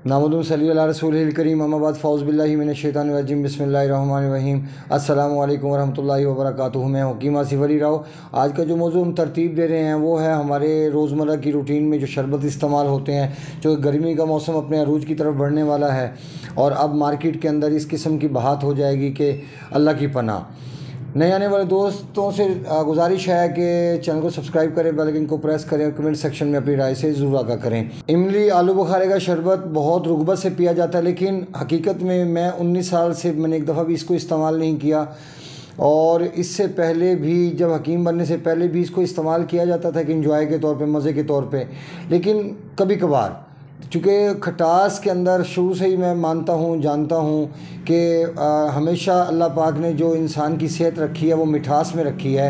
नामुदुम सल्ली अला रसूलिल करीम अम्माबाद फ़ौज़ बिल्लाहि मिनश शैतानिर रजीम बिस्मिल्लाहिर्रहमानिर्रहीम अस्सलामु अलैकुम वरहमतुल्लाहि वबरकातुहू। मैं हकीम आसिफ अली राव। आज का जो मौजू हम तरतीब दे रहे हैं वो है हमारे रोज़मर्रा की रूटीन में जो शरबत इस्तेमाल होते हैं, जो गर्मी का मौसम अपने अरूज की तरफ बढ़ने वाला है और अब मार्केट के अंदर इस किस्म की बहात हो जाएगी कि अल्लाह की पनाह। नए आने वाले दोस्तों से गुजारिश है कि चैनल को सब्सक्राइब करें, बेल आइकन को प्रेस करें और कमेंट सेक्शन में अपनी राय से ज़रूर आगाह करें। इमली आलू बुखारे का शरबत बहुत रुग़बत से पिया जाता है, लेकिन हकीकत में मैं 19 साल से मैंने एक दफ़ा भी इसको इस्तेमाल नहीं किया और इससे पहले भी जब हकीम बनने से पहले भी इसको इस्तेमाल किया जाता था कि इंजॉय के तौर पे, मज़े के तौर पे, लेकिन कभी कभार। चूँकि खटास के अंदर शुरू से ही मैं मानता हूँ, जानता हूँ कि हमेशा अल्लाह पाक ने जो इंसान की सेहत रखी है वो मिठास में रखी है।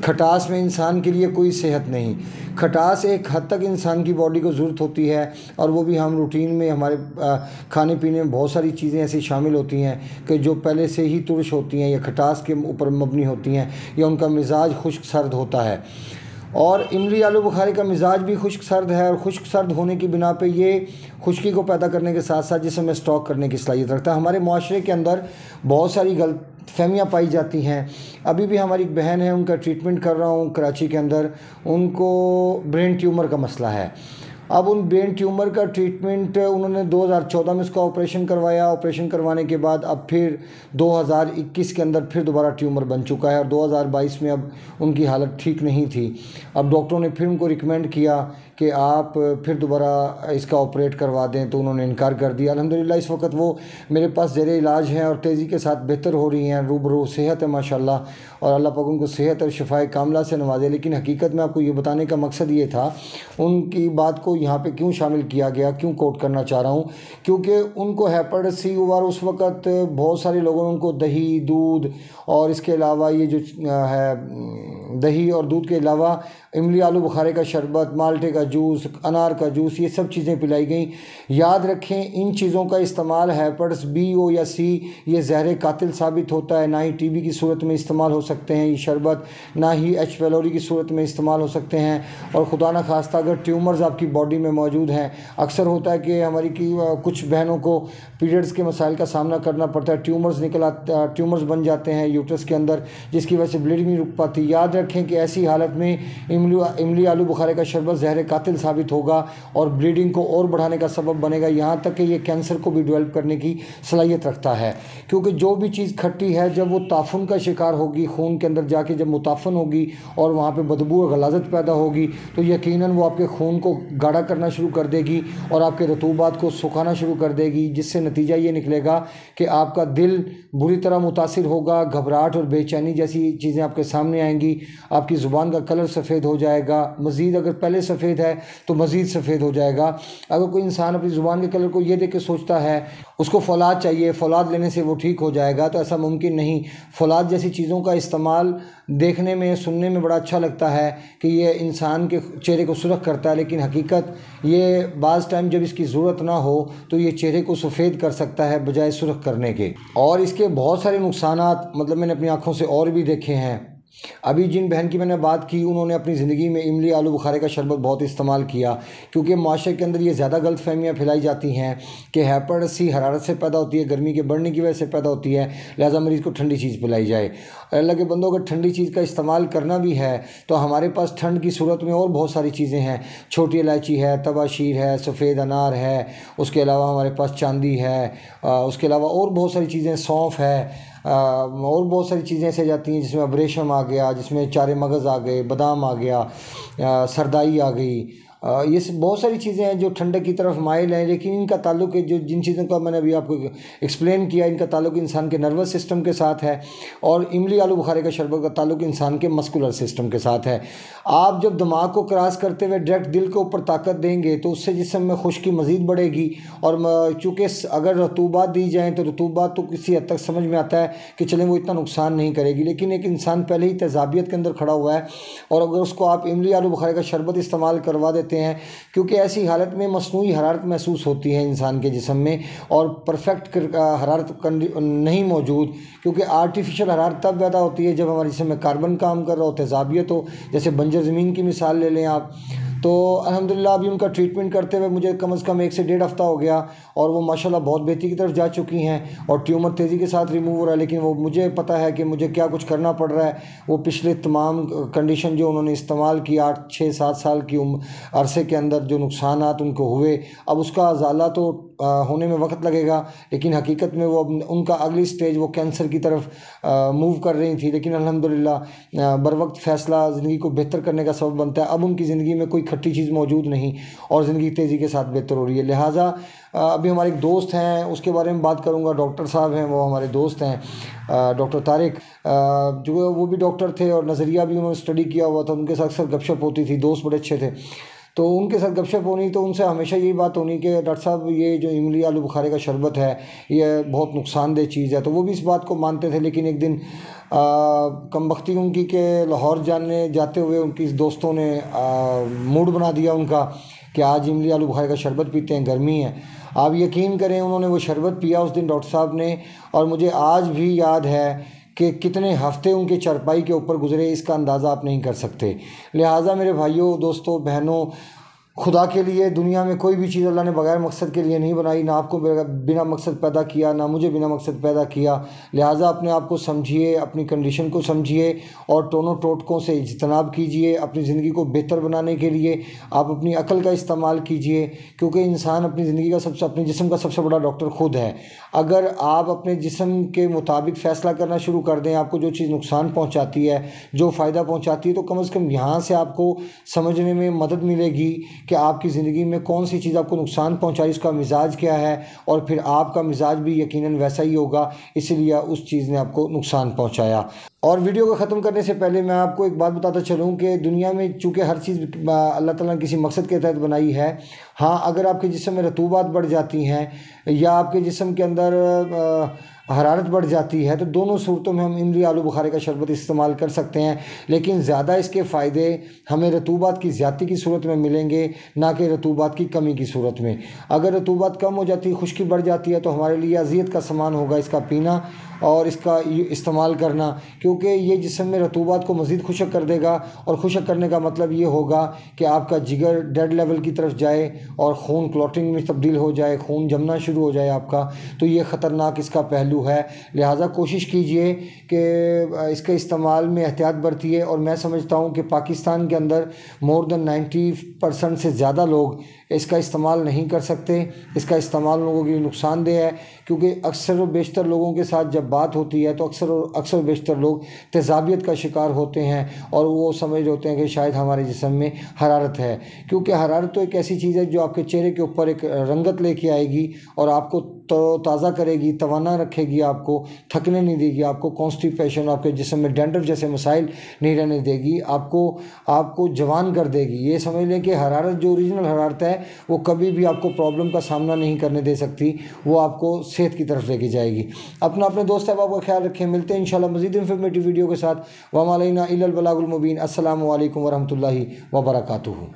खटास में इंसान के लिए कोई सेहत नहीं। खटास एक हद तक इंसान की बॉडी को ज़रूरत होती है और वो भी हम रूटीन में हमारे खाने पीने में बहुत सारी चीज़ें ऐसी शामिल होती हैं कि जो पहले से ही तुर्श होती हैं या खटास के ऊपर मबनी होती हैं या उनका मिजाज खुश्क सर्द होता है। और इमली आलू बुखारे का मिजाज भी खुश्क सर्द है और खुश्क सर्द होने की बिना पे ये खुश्की को पैदा करने के साथ साथ जिसमें स्टॉक करने की सलाहियत रखता है। हमारे माशरे के अंदर बहुत सारी गलत फहमियाँ पाई जाती हैं। अभी भी हमारी एक बहन है, उनका ट्रीटमेंट कर रहा हूँ कराची के अंदर। उनको ब्रेन ट्यूमर का मसला है। अब उन ब्रेन ट्यूमर का ट्रीटमेंट उन्होंने 2014 में उसका ऑपरेशन करवाया। ऑपरेशन करवाने के बाद अब फिर 2021 के अंदर फिर दोबारा ट्यूमर बन चुका है और 2022 में अब उनकी हालत ठीक नहीं थी। अब डॉक्टरों ने फिर उनको रिकमेंड किया कि आप फिर दोबारा इसका ऑपरेट करवा दें, तो उन्होंने इनकार कर दिया। अल्हम्दुलिल्लाह इस वक्त वो मेरे पास ज़ेरे इलाज हैं और तेज़ी के साथ बेहतर हो रही हैं, रूबरू सेहत है माशाल्लाह और अल्लाह पाक उनको सेहत और शिफाए कामला से नवाजे। लेकिन हकीकत में आपको ये बताने का मकसद ये था, उनकी बात को यहाँ पे क्यों शामिल किया गया, क्यों कोट करना चाह रहा हूँ, क्योंकि उनको हेपेटाइटिस सी हुआ और उस वक़्त बहुत सारे लोगों ने उनको दही, दूध और इसके अलावा ये जो है दही और दूध के अलावा इमली आलू बुखारे का शरबत, माल्टे का जूस, अनार का जूस, ये सब चीज़ें पिलाई गई। याद रखें, इन चीज़ों का इस्तेमाल हेपेटाइटिस बी हो या सी, ये ज़हर कातिल साबित होता है। ना ही टीबी की सूरत में इस्तेमाल हो सकते हैं ये शरबत, ना ही एच पेलोरी की सूरत में इस्तेमाल हो सकते हैं। और खुदा न खास्ता अगर ट्यूमर्स आपकी बॉडी में मौजूद हैं, अक्सर होता है कि हमारी कुछ बहनों को पीरियड्स के मसाइल का सामना करना पड़ता है, ट्यूमर्स बन जाते हैं यूट्रस के अंदर, जिसकी वजह से ब्लीडिंग नहीं रुक पाती। याद रखें कि ऐसी हालत में इमली आलू बुखारे का शरबत ज़हर कातिल साबित होगा और ब्लीडिंग को और बढ़ाने का सबब बनेगा, यहाँ तक कि ये कैंसर को भी डेवलप करने की सलाहियत रखता है। क्योंकि जो भी चीज़ खट्टी है, जब वो ताफुन का शिकार होगी, खून के अंदर जाके जब मुताफन होगी और वहाँ पे बदबू और गलाजत पैदा होगी, तो यकीनन वो आपके खून को गाढ़ा करना शुरू कर देगी और आपके रतूबात को सुखाना शुरू कर देगी, जिससे नतीजा ये निकलेगा कि आपका दिल बुरी तरह मुतासिर होगा, घबराहट और बेचैनी जैसी चीज़ें आपके सामने आएंगी, आपकी ज़ुबान का कलर सफ़ेद हो जाएगा, मज़ीद अगर पहले सफ़ेद है तो मज़ीद सफ़ेद हो जाएगा। अगर कोई इंसान अपनी ज़ुबान के कलर को ये देख के सोचता है उसको फौलाद चाहिए, फौलाद लेने से वो ठीक हो जाएगा, तो ऐसा मुमकिन नहीं। फौलाद जैसी चीज़ों का इस्तेमाल देखने में, सुनने में बड़ा अच्छा लगता है कि ये इंसान के चेहरे को सुर्ख करता है, लेकिन हकीकत ये बाज़ टाइम जब इसकी ज़रूरत ना हो तो ये चेहरे को सफ़ेद कर सकता है बजाय सुर्ख करने के। और इसके बहुत सारे नुकसानात मतलब मैंने अपनी आँखों से और भी देखे हैं। अभी जिन बहन की मैंने बात की, उन्होंने अपनी ज़िंदगी में इमली आलू बुखारे का शरबत बहुत इस्तेमाल किया, क्योंकि माशरे के अंदर ये ज़्यादा गलत फहमियाँ फैलाई जाती हैं कि हेपेटाइटिस सी हरारत से पैदा होती है, गर्मी के बढ़ने की वजह से पैदा होती है, लिहाजा मरीज़ को ठंडी चीज़ पिलाई जाए। अल्लाह के बंदों, अगर ठंडी चीज़ का इस्तेमाल करना भी है तो हमारे पास ठंड की सूरत में और बहुत सारी चीज़ें हैं। छोटी इलायची है, तबाशीर है, सफ़ेद अनार है, उसके अलावा हमारे पास चांदी है, उसके अलावा और बहुत सारी चीज़ें, सौंफ है, और बहुत सारी चीज़ें ऐसे जाती हैं जिसमें अब्रेशम आ गया, जिसमें चारे मगज़ आ गए, बादाम आ गया, सरदाई आ गई। ये बहुत सारी चीज़ें हैं जो ठंडक की तरफ माइल हैं, लेकिन इनका ताल्लुक जो जिन चीज़ों का मैंने अभी आपको एक्सप्लेन किया, इनका ताल्लुक इंसान के नर्वस सिस्टम के साथ है और इमली आलू बुखारे का शरबत का ताल्लुक इंसान के मस्कुलर सिस्टम के साथ है। आप जब दिमाग को क्रॉस करते हुए डायरेक्ट दिल के ऊपर ताकत देंगे तो उससे जिस्म में खुश्की मज़ीद बढ़ेगी और चूँकि अगर रतूबात दी जाएँ तो रतूबात तो किसी हद तक समझ में आता है कि चलें वो इतना नुकसान नहीं करेगी, लेकिन एक इंसान पहले ही तेज़ाबियत के अंदर खड़ा हुआ है और अगर उसको आप इमली आलू बुखारे का शरबत इस्तेमाल करवा देते हैं, क्योंकि ऐसी हालत में मसनूई हरारत महसूस होती है इंसान के जिस्म में और परफेक्ट हरारत नहीं मौजूद, क्योंकि आर्टिफिशियल हरारत तब पैदा होती है जब हमारे जिस्म में कार्बन काम कर रहा हो, तेज़ाबियत हो। जैसे बंजर ज़मीन की मिसाल ले लें आप, तो अल्हम्दुलिल्लाह अभी उनका ट्रीटमेंट करते हुए मुझे कम से कम 1 से 1.5 हफ्ता हो गया और वो माशाल्लाह बहुत बेहतरी की तरफ जा चुकी हैं और ट्यूमर तेज़ी के साथ रिमूव हो रहा है। लेकिन वो मुझे पता है कि मुझे क्या कुछ करना पड़ रहा है। वो पिछले तमाम कंडीशन जो उन्होंने इस्तेमाल की 8-6-7 साल की अरसे के अंदर जो नुकसानात उनको हुए, अब उसका अजाला तो होने में वक्त लगेगा, लेकिन हकीकत में वो उनका अगली स्टेज वो कैंसर की तरफ मूव कर रही थी। लेकिन अल्हम्दुलिल्लाह बर वक्त फ़ैसला ज़िंदगी को बेहतर करने का सबब बनता है। अब उनकी ज़िंदगी में कोई खट्टी चीज़ मौजूद नहीं और ज़िंदगी तेज़ी के साथ बेहतर हो रही है। लिहाजा अभी हमारे एक दोस्त हैं, उसके बारे में बात करूँगा। डॉक्टर साहब हैं, वो हमारे दोस्त हैं, डॉक्टर तारिक, जो वो भी डॉक्टर थे और नज़रिया भी उन्होंने स्टडी किया हुआ था। उनके साथ अक्सर गपशप होती थी, दोस्त बड़े अच्छे थे, तो उनके साथ गपशप होनी तो उनसे हमेशा यही बात होनी कि डॉक्टर साहब ये जो इमली आलू बुखारे का शरबत है ये बहुत नुकसानदेह चीज़ है। तो वो भी इस बात को मानते थे। लेकिन एक दिन कमबख्ती उनकी के लाहौर जाते हुए उनकी दोस्तों ने मूड बना दिया उनका कि आज इमली आलू बुखारे का शरबत पीते हैं, गर्मी है। आप यकीन करें उन्होंने वो शरबत पिया उस दिन डॉक्टर साहब ने, और मुझे आज भी याद है कि कितने हफ्ते उनके चारपाई के ऊपर गुजरे, इसका अंदाज़ा आप नहीं कर सकते। लिहाजा मेरे भाइयों, दोस्तों, बहनों, खुदा के लिए दुनिया में कोई भी चीज़ अल्लाह ने बगैर मकसद के लिए नहीं बनाई। ना आपको बिना मकसद पैदा किया, ना मुझे बिना मकसद पैदा किया। लिहाजा अपने आप को समझिए, अपनी कंडीशन को समझिए और टोनों टोटकों से इज्तनाब कीजिए। अपनी ज़िंदगी को बेहतर बनाने के लिए आप अपनी अक्ल का इस्तेमाल कीजिए, क्योंकि इंसान अपनी ज़िंदगी का अपने जिस्म का सबसे बड़ा डॉक्टर खुद है। अगर आप अपने जिस्म के मुताबिक फ़ैसला करना शुरू कर दें, आपको जो चीज़ नुकसान पहुँचाती है, जो फ़ायदा पहुँचाती है, तो कम से कम यहाँ से आपको समझने में मदद मिलेगी कि आपकी ज़िंदगी में कौन सी चीज़ आपको नुकसान पहुंचाई, इसका मिजाज क्या है, और फिर आपका मिजाज भी यकीनन वैसा ही होगा, इसलिए उस चीज़ ने आपको नुकसान पहुंचाया। और वीडियो को ख़त्म करने से पहले मैं आपको एक बात बताता चलूँ कि दुनिया में चूँकि हर चीज़ अल्लाह ताला ने किसी मकसद के तहत बनाई है। हाँ, अगर आपके जिस्म में रतूबात बढ़ जाती हैं या आपके जिस्म के अंदर हरारत बढ़ जाती है, तो दोनों सूरतों में हम इमली आलू बुखारे का शरबत इस्तेमाल कर सकते हैं। लेकिन ज़्यादा इसके फ़ायदे हमें रतूबात की ज़्यादती की सूरत में मिलेंगे, ना कि रतूबात की कमी की सूरत में। अगर रतूबात कम हो जाती है, खुश्की बढ़ जाती है, तो हमारे लिए अज़ियत का सामान होगा इसका पीना और इसका इस्तेमाल करना, क्योंकि ये जिस्म में रतूबात को मज़ीद खुशक कर देगा। और खुशक करने का मतलब ये होगा कि आपका जिगर डेड लेवल की तरफ जाए और खून क्लॉटिंग में तब्दील हो जाए, खून जमना शुरू हो जाए आपका। तो ये ख़तरनाक इसका पहलू है। लिहाजा कोशिश कीजिए कि इसके इस्तेमाल में एहतियात बरतिए। और मैं समझता हूँ कि पाकिस्तान के अंदर मोर देन 90% से ज़्यादा लोग इसका इस्तेमाल नहीं कर सकते। इसका इस्तेमाल लोगों के लिए नुकसानदेह है, क्योंकि अक्सर व बेशतर लोगों के साथ जब बात होती है तो अक्सर व बेशतर लोग तेज़ाबियत का शिकार होते हैं और वो समझ रहे होते हैं कि शायद हमारे जिस्म में हरारत है। क्योंकि हरारत तो एक ऐसी चीज़ है जो आपके चेहरे के ऊपर एक रंगत लेके आएगी और आपको ताज़ा करेगी, तवाना रखेगी, आपको थकने नहीं देगी, आपको कॉन्स्टिपेशन, आपके जिस्म में डैंड्रफ जैसे मसाइल नहीं रहने देगी, आपको जवान कर देगी। ये समझ लें कि हरारत जो ओरिजिनल हरारत है वो कभी भी आपको प्रॉब्लम का सामना नहीं करने दे सकती, वो आपको सेहत की तरफ लेके जाएगी। अपने दोस्त अहबाब का ख्याल रखें। मिलते हैं इंशाल्लाह मज़ीद इन्फॉर्मेटिव वीडियो के साथ। वमा अलैना इल्लल बलागुल मुबीन। अस्सलामु अलैकुम वरहमतुल्लाहि वबरकातुहू।